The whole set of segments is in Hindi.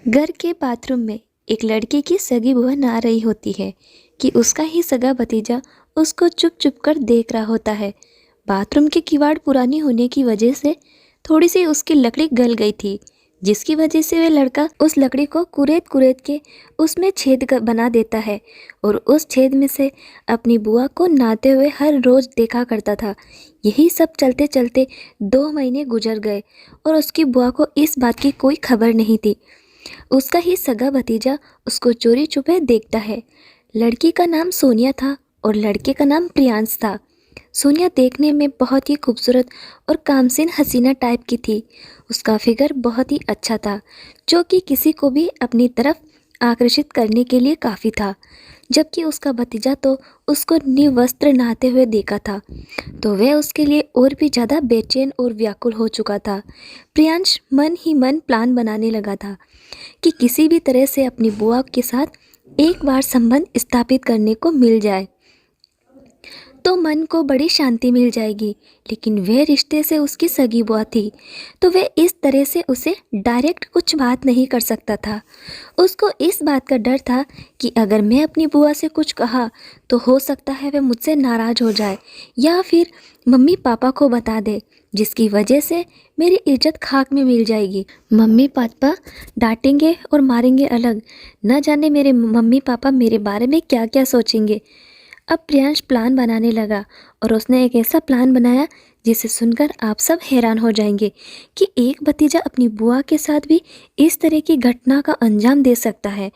घर के बाथरूम में एक लड़के की सगी बुआ नहा रही होती है कि उसका ही सगा भतीजा उसको चुप चुप कर देख रहा होता है। बाथरूम की किवाड़ पुरानी होने की वजह से थोड़ी सी उसकी लकड़ी गल गई थी, जिसकी वजह से वह लड़का उस लकड़ी को कुरेद कुरेद के उसमें बना देता है और उस छेद में से अपनी बुआ को नहाते हुए हर रोज़ देखा करता था। यही सब चलते चलते 2 महीने गुजर गए और उसकी बुआ को इस बात की कोई खबर नहीं थी। उसका ही सगा भतीजा उसको चोरी छुपे देखता है। लड़की का नाम सोनिया था और लड़के का नाम प्रियांश था। सोनिया देखने में बहुत ही खूबसूरत और कामसीन हसीना टाइप की थी। उसका फिगर बहुत ही अच्छा था, जो कि किसी को भी अपनी तरफ आकर्षित करने के लिए काफ़ी था। जबकि उसका भतीजा तो उसको निर्वस्त्र नहाते हुए देखा था तो वह उसके लिए और भी ज़्यादा बेचैन और व्याकुल हो चुका था। प्रियांश मन ही मन प्लान बनाने लगा था कि किसी भी तरह से अपनी बुआ के साथ एक बार संबंध स्थापित करने को मिल जाए तो मन को बड़ी शांति मिल जाएगी। लेकिन वह रिश्ते से उसकी सगी बुआ थी, तो वह इस तरह से उसे डायरेक्ट कुछ बात नहीं कर सकता था। उसको इस बात का डर था कि अगर मैं अपनी बुआ से कुछ कहा तो हो सकता है वह मुझसे नाराज़ हो जाए या फिर मम्मी पापा को बता दे, जिसकी वजह से मेरी इज्जत खाक में मिल जाएगी। मम्मी पापा डांटेंगे और मारेंगे अलग, न जाने मेरे मम्मी पापा मेरे बारे में क्या क्या सोचेंगे। अब प्रियांश प्लान बनाने लगा और उसने एक ऐसा प्लान बनाया जिसे सुनकर आप सब हैरान हो जाएंगे कि एक भतीजा अपनी बुआ के साथ भी इस तरह की घटना का अंजाम दे सकता है।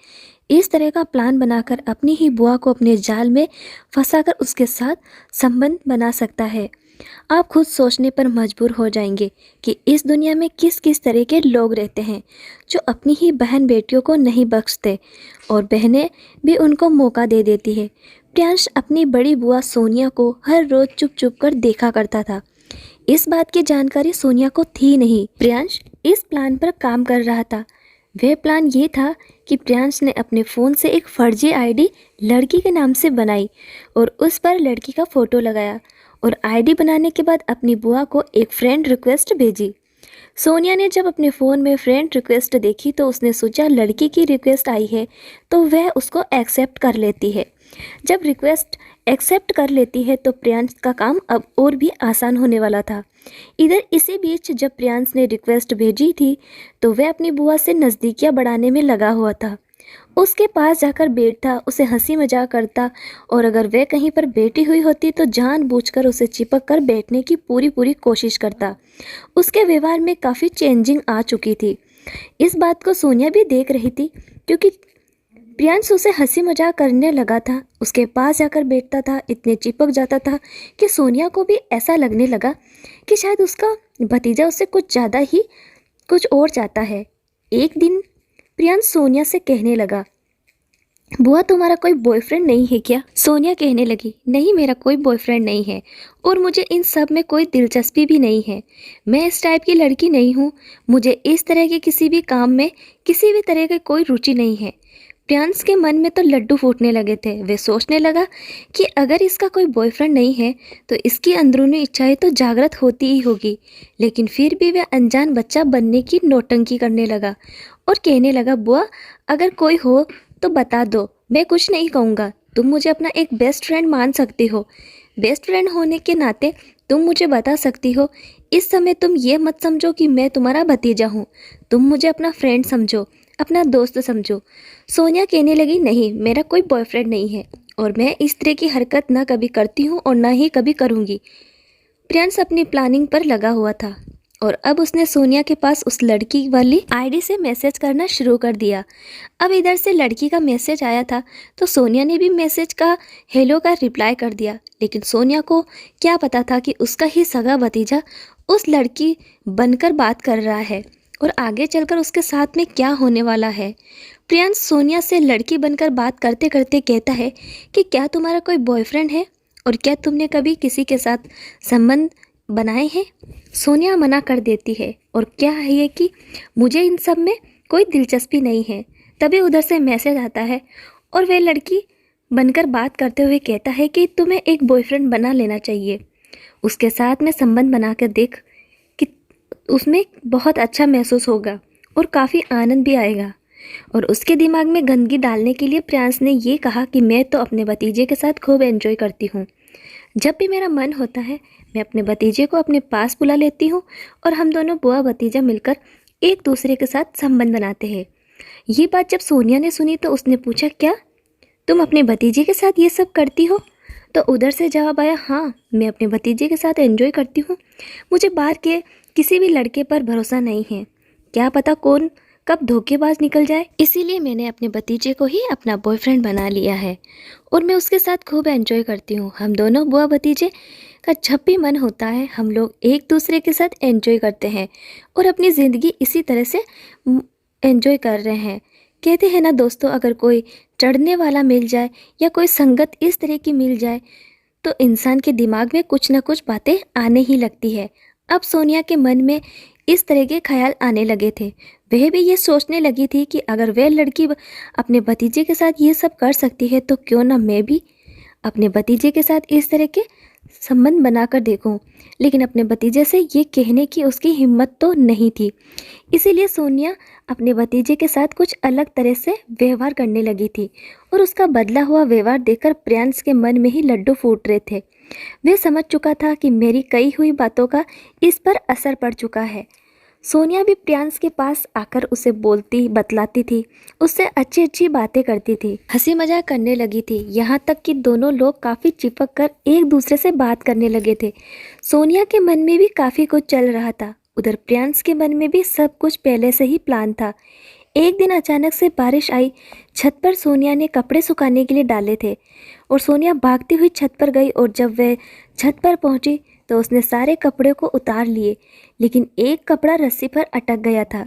इस तरह का प्लान बनाकर अपनी ही बुआ को अपने जाल में फंसाकर उसके साथ संबंध बना सकता है। आप खुद सोचने पर मजबूर हो जाएंगे कि इस दुनिया में किस किस तरह के लोग रहते हैं जो अपनी ही बहन बेटियों को नहीं बख्शते और बहनें भी उनको मौका दे देती है। प्रियांश अपनी बड़ी बुआ सोनिया को हर रोज चुप चुप कर देखा करता था। इस बात की जानकारी सोनिया को थी नहीं। प्रियांश इस प्लान पर काम कर रहा था। वह प्लान ये था कि प्रियांश ने अपने फ़ोन से एक फर्जी आईडी लड़की के नाम से बनाई और उस पर लड़की का फ़ोटो लगाया और आईडी बनाने के बाद अपनी बुआ को एक फ्रेंड रिक्वेस्ट भेजी। सोनिया ने जब अपने फ़ोन में फ्रेंड रिक्वेस्ट देखी तो उसने सोचा लड़की की रिक्वेस्ट आई है तो वह उसको एक्सेप्ट कर लेती है। जब रिक्वेस्ट एक्सेप्ट कर लेती है तो प्रियांश का काम अब और भी आसान होने वाला था। इधर इसी बीच जब प्रियांश ने रिक्वेस्ट भेजी थी तो वह अपनी बुआ से नज़दीकियाँ बढ़ाने में लगा हुआ था। उसके पास जाकर बैठता, उसे हंसी मजाक करता और अगर वह कहीं पर बैठी हुई होती तो जानबूझकर उसे चिपक कर बैठने की पूरी कोशिश करता। उसके व्यवहार में काफ़ी चेंजिंग आ चुकी थी। इस बात को सोनिया भी देख रही थी क्योंकि प्रियांश उसे हंसी मजाक करने लगा था, उसके पास जाकर बैठता था, इतने चिपक जाता था कि सोनिया को भी ऐसा लगने लगा कि शायद उसका भतीजा उससे कुछ ज़्यादा ही कुछ और चाहता है। एक दिन प्रियांश सोनिया से कहने लगा, बुआ तुम्हारा कोई बॉयफ्रेंड नहीं है क्या? सोनिया कहने लगी, नहीं मेरा कोई बॉयफ्रेंड नहीं है और मुझे इन सब में कोई दिलचस्पी भी नहीं है। मैं इस टाइप की लड़की नहीं हूँ। मुझे इस तरह के किसी भी काम में किसी भी तरह की कोई रुचि नहीं है। प्रियांश के मन में तो लड्डू फूटने लगे थे। वे सोचने लगा कि अगर इसका कोई बॉयफ्रेंड नहीं है तो इसकी अंदरूनी इच्छाएं तो जागृत होती ही होगी। लेकिन फिर भी वह अनजान बच्चा बनने की नौटंकी करने लगा और कहने लगा, बुआ अगर कोई हो तो बता दो, मैं कुछ नहीं कहूँगा। तुम मुझे अपना एक बेस्ट फ्रेंड मान सकती हो। बेस्ट फ्रेंड होने के नाते तुम मुझे बता सकती हो। इस समय तुम ये मत समझो कि मैं तुम्हारा भतीजा हूँ। तुम मुझे अपना फ्रेंड समझो, अपना दोस्त समझो। सोनिया कहने लगी, नहीं मेरा कोई बॉयफ्रेंड नहीं है और मैं इस तरह की हरकत ना कभी करती हूँ और ना ही कभी करूँगी। प्रियांश अपनी प्लानिंग पर लगा हुआ था और अब उसने सोनिया के पास उस लड़की वाली आईडी से मैसेज करना शुरू कर दिया। अब इधर से लड़की का मैसेज आया था तो सोनिया ने भी मैसेज का हेलो का रिप्लाई कर दिया। लेकिन सोनिया को क्या पता था कि उसका ही सगा भतीजा उस लड़की बनकर बात कर रहा है और आगे चलकर उसके साथ में क्या होने वाला है। प्रियांश सोनिया से लड़की बनकर बात करते करते कहता है कि क्या तुम्हारा कोई बॉयफ्रेंड है और क्या तुमने कभी किसी के साथ संबंध बनाए हैं? सोनिया मना कर देती है और क्या है ये कि मुझे इन सब में कोई दिलचस्पी नहीं है। तभी उधर से मैसेज आता है और वह लड़की बनकर बात करते हुए कहता है कि तुम्हें एक बॉयफ्रेंड बना लेना चाहिए। उसके साथ में संबंध बना कर देख कि उसमें बहुत अच्छा महसूस होगा और काफ़ी आनंद भी आएगा। और उसके दिमाग में गंदगी डालने के लिए प्रियांश ने ये कहा कि मैं तो अपने भतीजे के साथ खूब एंजॉय करती हूँ। जब भी मेरा मन होता है मैं अपने भतीजे को अपने पास बुला लेती हूँ और हम दोनों बुआ भतीजा मिलकर एक दूसरे के साथ संबंध बनाते हैं। ये बात जब सोनिया ने सुनी तो उसने पूछा, क्या तुम अपने भतीजे के साथ ये सब करती हो? तो उधर से जवाब आया, हाँ मैं अपने भतीजे के साथ एंजॉय करती हूँ। मुझे बाहर के किसी भी लड़के पर भरोसा नहीं है, क्या पता कौन कब धोखेबाज निकल जाए, इसीलिए मैंने अपने भतीजे को ही अपना बॉयफ्रेंड बना लिया है और मैं उसके साथ खूब एंजॉय करती हूँ। हम दोनों बुआ भतीजे का जब भी मन होता है हम लोग एक दूसरे के साथ एंजॉय करते हैं और अपनी ज़िंदगी इसी तरह से एंजॉय कर रहे हैं। कहते हैं ना दोस्तों, अगर कोई चढ़ने वाला मिल जाए या कोई संगत इस तरह की मिल जाए तो इंसान के दिमाग में कुछ ना कुछ बातें आने ही लगती है। अब सोनिया के मन में इस तरह के ख्याल आने लगे थे। वह भी ये सोचने लगी थी कि अगर वह लड़की अपने भतीजे के साथ ये सब कर सकती है तो क्यों ना मैं भी अपने भतीजे के साथ इस तरह के संबंध बनाकर देखूं। लेकिन अपने भतीजे से ये कहने की उसकी हिम्मत तो नहीं थी। इसीलिए सोनिया अपने भतीजे के साथ कुछ अलग तरह से व्यवहार करने लगी थी और उसका बदला हुआ व्यवहार देखकर प्रियांश के मन में ही लड्डू फूट रहे थे। वह समझ चुका था कि मेरी कही हुई बातों का इस पर असर पड़ चुका है। सोनिया भी प्रियांश के पास आकर उसे बोलती बतलाती थी, उससे अच्छी अच्छी बातें करती थी, हंसी मजाक करने लगी थी। यहाँ तक कि दोनों लोग काफ़ी चिपक कर एक दूसरे से बात करने लगे थे। सोनिया के मन में भी काफ़ी कुछ चल रहा था, उधर प्रियांश के मन में भी सब कुछ पहले से ही प्लान था। एक दिन अचानक से बारिश आई। छत पर सोनिया ने कपड़े सुखाने के लिए डाले थे और सोनिया भागती हुई छत पर गई और जब वह छत पर पहुंची तो उसने सारे कपड़े को उतार लिए, लेकिन एक कपड़ा रस्सी पर अटक गया था।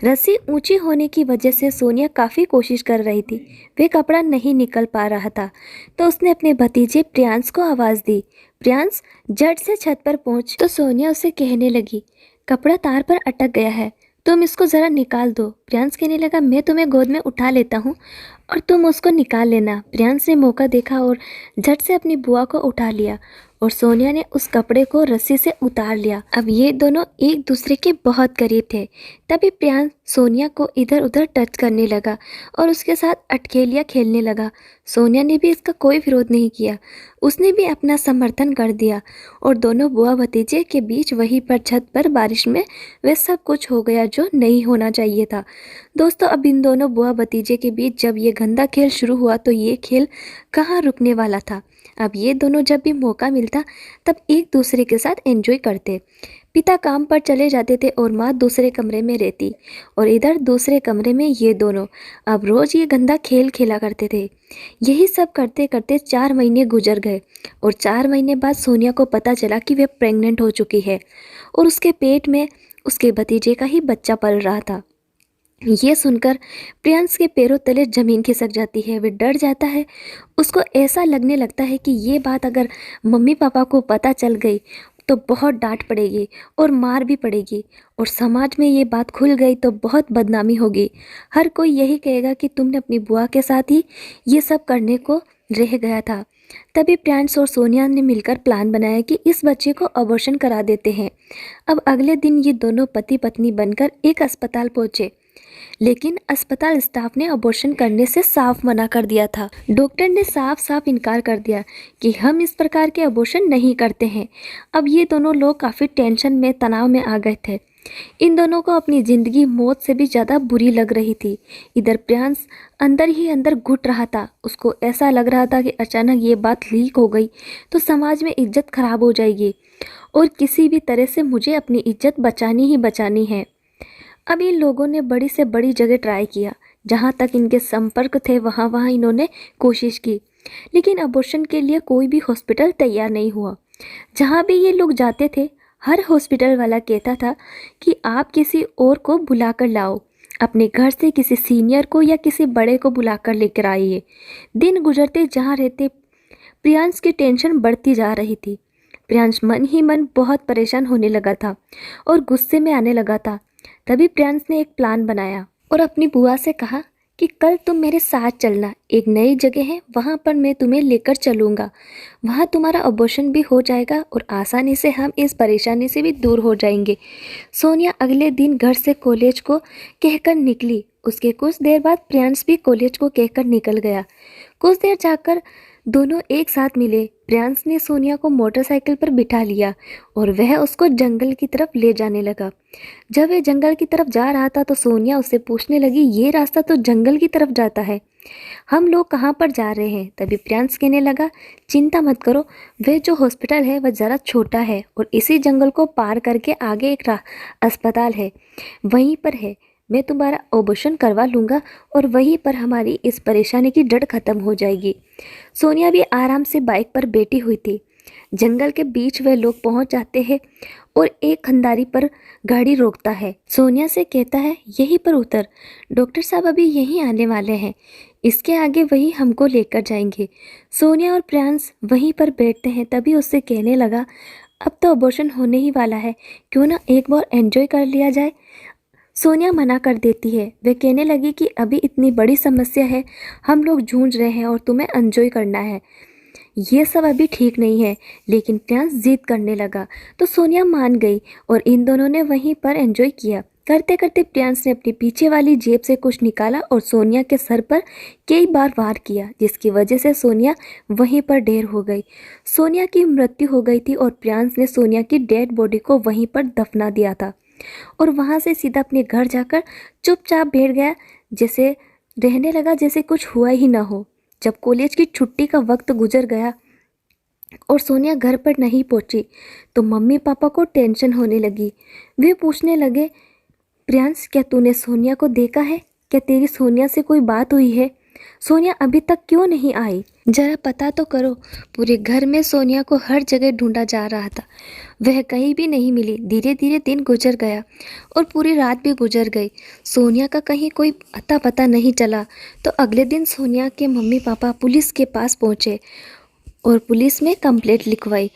रस्सी ऊंची होने की वजह से सोनिया काफ़ी कोशिश कर रही थी, वह कपड़ा नहीं निकल पा रहा था। तो उसने अपने भतीजे प्रियांश को आवाज़ दी। प्रियांश झट से छत पर पहुंच तो सोनिया उसे कहने लगी, कपड़ा तार पर अटक गया है, तुम इसको ज़रा निकाल दो। प्रियांश कहने लगा, मैं तुम्हें गोद में उठा लेता हूँ और तुम उसको निकाल लेना। प्रियांश ने मौका देखा और झट से अपनी बुआ को उठा लिया और सोनिया ने उस कपड़े को रस्सी से उतार लिया। अब ये दोनों एक दूसरे के बहुत करीब थे। तभी प्रियांश सोनिया को इधर उधर टच करने लगा और उसके साथ अटखेलियाँ खेलने लगा। सोनिया ने भी इसका कोई विरोध नहीं किया, उसने भी अपना समर्थन कर दिया और दोनों बुआ भतीजे के बीच वहीं पर छत पर बारिश में वह सब कुछ हो गया जो नहीं होना चाहिए था। दोस्तों, अब इन दोनों बुआ भतीजे के बीच जब ये गंदा खेल शुरू हुआ तो ये खेल कहाँ रुकने वाला था। अब ये दोनों जब भी मौका मिलता तब एक दूसरे के साथ एंजॉय करते। पिता काम पर चले जाते थे और माँ दूसरे कमरे में रहती और इधर दूसरे कमरे में ये दोनों अब रोज़ ये गंदा खेल खेला करते थे। यही सब करते करते 4 महीने गुजर गए और 4 महीने बाद सोनिया को पता चला कि वह प्रेग्नेंट हो चुकी है और उसके पेट में उसके भतीजे का ही बच्चा पल रहा था। ये सुनकर प्रियांश के पैरों तले ज़मीन खिसक जाती है, वह डर जाता है। उसको ऐसा लगने लगता है कि ये बात अगर मम्मी पापा को पता चल गई तो बहुत डांट पड़ेगी और मार भी पड़ेगी और समाज में ये बात खुल गई तो बहुत बदनामी होगी। हर कोई यही कहेगा कि तुमने अपनी बुआ के साथ ही ये सब करने को रह गया था। तभी प्रियांश और सोनिया ने मिलकर प्लान बनाया कि इस बच्चे को अबॉर्शन करा देते हैं। अब अगले दिन ये दोनों पति पत्नी बनकर एक अस्पताल पहुँचे, लेकिन अस्पताल स्टाफ ने अबॉर्शन करने से साफ मना कर दिया था। डॉक्टर ने साफ साफ इनकार कर दिया कि हम इस प्रकार के अबॉर्शन नहीं करते हैं। अब ये दोनों लोग काफ़ी टेंशन में तनाव में आ गए थे। इन दोनों को अपनी ज़िंदगी मौत से भी ज़्यादा बुरी लग रही थी। इधर प्रियांश अंदर ही अंदर घुट रहा था। उसको ऐसा लग रहा था कि अचानक ये बात लीक हो गई तो समाज में इज्जत खराब हो जाएगी और किसी भी तरह से मुझे अपनी इज्जत बचानी ही बचानी है। अब इन लोगों ने बड़ी से बड़ी जगह ट्राई किया, जहाँ तक इनके संपर्क थे वहाँ इन्होंने कोशिश की, लेकिन अबॉर्शन के लिए कोई भी हॉस्पिटल तैयार नहीं हुआ। जहाँ भी ये लोग जाते थे हर हॉस्पिटल वाला कहता था कि आप किसी और को बुला कर लाओ, अपने घर से किसी सीनियर को या किसी बड़े को बुला कर लेकर आइए। दिन गुजरते जहाँ रहते प्रियांश की टेंशन बढ़ती जा रही थी। प्रियांश मन ही मन बहुत परेशान होने लगा था और गुस्से में आने लगा था। तभी प्रियांश ने एक प्लान बनाया और अपनी बुआ से कहा कि कल तुम मेरे साथ चलना, एक नई जगह है, वहाँ पर मैं तुम्हें लेकर चलूँगा। वहाँ तुम्हारा अबॉर्शन भी हो जाएगा और आसानी से हम इस परेशानी से भी दूर हो जाएंगे। सोनिया अगले दिन घर से कॉलेज को कहकर निकली। उसके कुछ देर बाद प्रियांश भी कॉलेज को कहकर निकल गया। कुछ देर जाकर दोनों एक साथ मिले। प्रियांश ने सोनिया को मोटरसाइकिल पर बिठा लिया और वह उसको जंगल की तरफ ले जाने लगा। जब वह जंगल की तरफ जा रहा था तो सोनिया उससे पूछने लगी, ये रास्ता तो जंगल की तरफ जाता है, हम लोग कहाँ पर जा रहे हैं? तभी प्रियांश कहने लगा, चिंता मत करो, वह जो हॉस्पिटल है वह ज़रा छोटा है और इसी जंगल को पार करके आगे एक अस्पताल है, वहीं पर है। मैं तुम्हारा ऑपरेशन करवा लूँगा और वहीं पर हमारी इस परेशानी की जड़ खत्म हो जाएगी। सोनिया भी आराम से बाइक पर बैठी हुई थी। जंगल के बीच वे लोग पहुंच जाते हैं और एक खंडारी पर गाड़ी रोकता है। सोनिया से कहता है, यहीं पर उतर, डॉक्टर साहब अभी यहीं आने वाले हैं, इसके आगे वही हमको लेकर जाएंगे। सोनिया और प्रियांश वहीं पर बैठते हैं। तभी उससे कहने लगा, अब तो अबॉर्शन होने ही वाला है, क्यों ना एक बार एंजॉय कर लिया जाए। सोनिया मना कर देती है। वह कहने लगी कि अभी इतनी बड़ी समस्या है, हम लोग जूझ रहे हैं और तुम्हें एंजॉय करना है, ये सब अभी ठीक नहीं है। लेकिन प्रियांश जिद करने लगा तो सोनिया मान गई और इन दोनों ने वहीं पर एंजॉय किया। करते करते प्रियांश ने अपनी पीछे वाली जेब से कुछ निकाला और सोनिया के सर पर कई बार वार किया, जिसकी वजह से सोनिया वहीं पर ढेर हो गई। सोनिया की मृत्यु हो गई थी और प्रियांश ने सोनिया की डेड बॉडी को वहीं पर दफना दिया था और वहाँ से सीधा अपने घर जाकर चुपचाप बैठ गया, जैसे रहने लगा जैसे कुछ हुआ ही ना हो। जब कॉलेज की छुट्टी का वक्त गुजर गया और सोनिया घर पर नहीं पहुंची तो मम्मी पापा को टेंशन होने लगी। वे पूछने लगे, प्रियांश क्या तूने सोनिया को देखा है? क्या तेरी सोनिया से कोई बात हुई है? सोनिया अभी तक क्यों नहीं आई? जरा पता तो करो। पूरे घर में सोनिया को हर जगह ढूंढा जा रहा था, वह कहीं भी नहीं मिली। धीरे धीरे दिन गुजर गया और पूरी रात भी गुजर गई। सोनिया का कहीं कोई अता पता नहीं चला। तो अगले दिन सोनिया के मम्मी पापा पुलिस के पास पहुंचे और पुलिस में कंप्लेंट लिखवाई।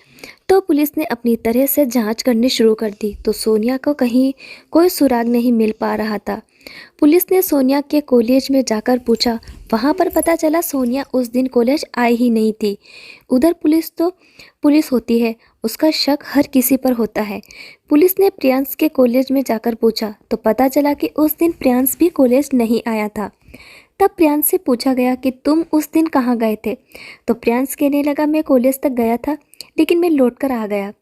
तो पुलिस ने अपनी तरह से जांच करनी शुरू कर दी। तो सोनिया को कहीं कोई सुराग नहीं मिल पा रहा था। पुलिस ने सोनिया के कॉलेज में जाकर पूछा, वहाँ पर पता चला सोनिया उस दिन कॉलेज आई ही नहीं थी। उधर पुलिस तो पुलिस होती है, उसका शक हर किसी पर होता है। पुलिस ने प्रियांश के कॉलेज में जाकर पूछा तो पता चला कि उस दिन प्रियांश भी कॉलेज नहीं आया था। तब प्रियांश से पूछा गया कि तुम उस दिन कहाँ गए थे? तो प्रियांश कहने लगा, मैं कॉलेज तक गया था लेकिन मैं लौटकर आ गया,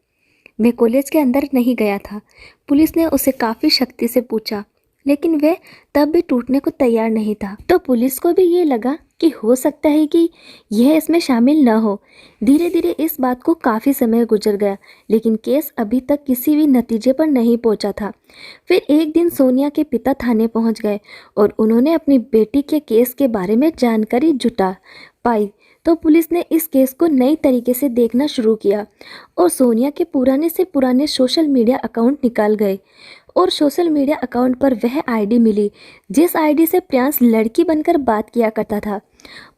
मैं कॉलेज के अंदर नहीं गया था। पुलिस ने उसे काफ़ी सख्ती से पूछा लेकिन वह तब भी टूटने को तैयार नहीं था। तो पुलिस को भी ये लगा कि हो सकता है कि यह इसमें शामिल न हो। धीरे धीरे इस बात को काफ़ी समय गुजर गया लेकिन केस अभी तक किसी भी नतीजे पर नहीं पहुंचा था। फिर एक दिन सोनिया के पिता थाने पहुंच गए और उन्होंने अपनी बेटी के केस के बारे में जानकारी जुटा पाई। तो पुलिस ने इस केस को नई तरीके से देखना शुरू किया और सोनिया के पुराने से पुराने सोशल मीडिया अकाउंट निकाल गए और सोशल मीडिया अकाउंट पर वह आईडी मिली जिस आईडी से प्रियांश लड़की बनकर बात किया करता था।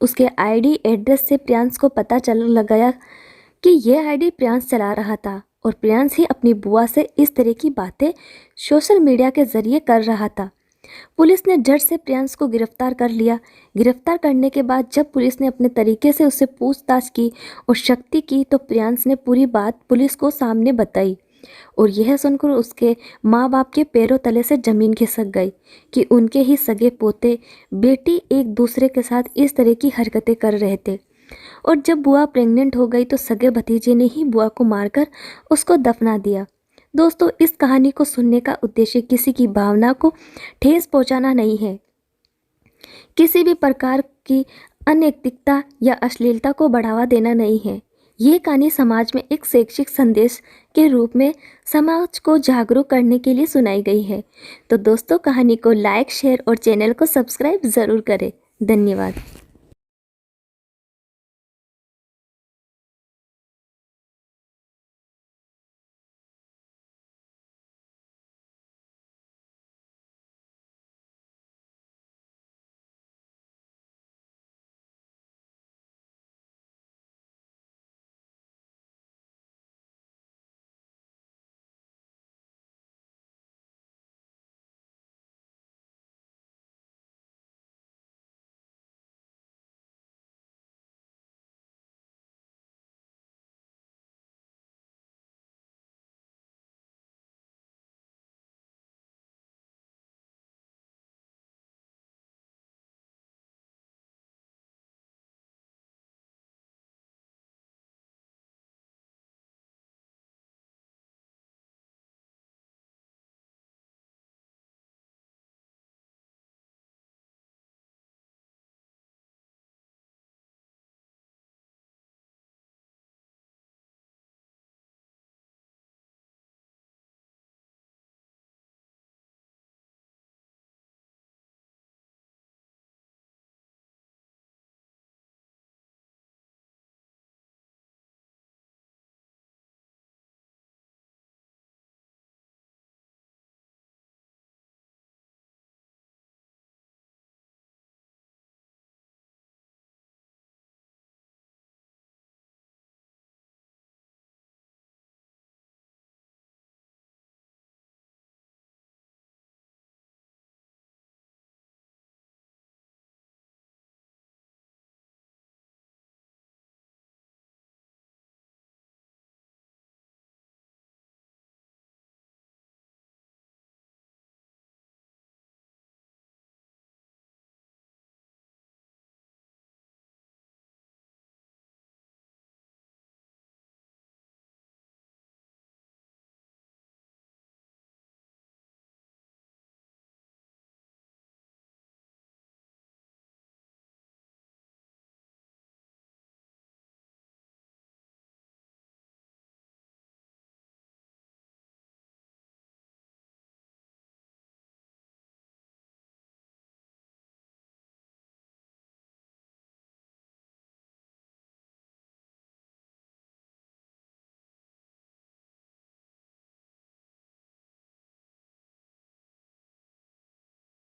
उसके आईडी एड्रेस से प्रियांश को पता चल लग गया कि यह आईडी प्रियांश चला रहा था और प्रियांश ही अपनी बुआ से इस तरह की बातें सोशल मीडिया के जरिए कर रहा था। पुलिस ने झट से प्रियांश को गिरफ्तार कर लिया। गिरफ्तार करने के बाद जब पुलिस ने अपने तरीके से उससे पूछताछ की और शक्ति की तो प्रियांश ने पूरी बात पुलिस को सामने बताई और यह सुनकर उसके माँ बाप के पैरों तले से ज़मीन खिसक गई कि उनके ही सगे पोते बेटी एक दूसरे के साथ इस तरह की हरकतें कर रहे थे। और जब बुआ प्रेग्नेंट हो गई तो सगे भतीजे ने ही बुआ को मारकर उसको दफना दिया। दोस्तों, इस कहानी को सुनने का उद्देश्य किसी की भावना को ठेस पहुंचाना नहीं है, किसी भी प्रकार की अनैतिकता या अश्लीलता को बढ़ावा देना नहीं है। ये कहानी समाज में एक शैक्षिक संदेश के रूप में समाज को जागरूक करने के लिए सुनाई गई है। तो दोस्तों, कहानी को लाइक, शेयर और चैनल को सब्सक्राइब ज़रूर करें। धन्यवाद।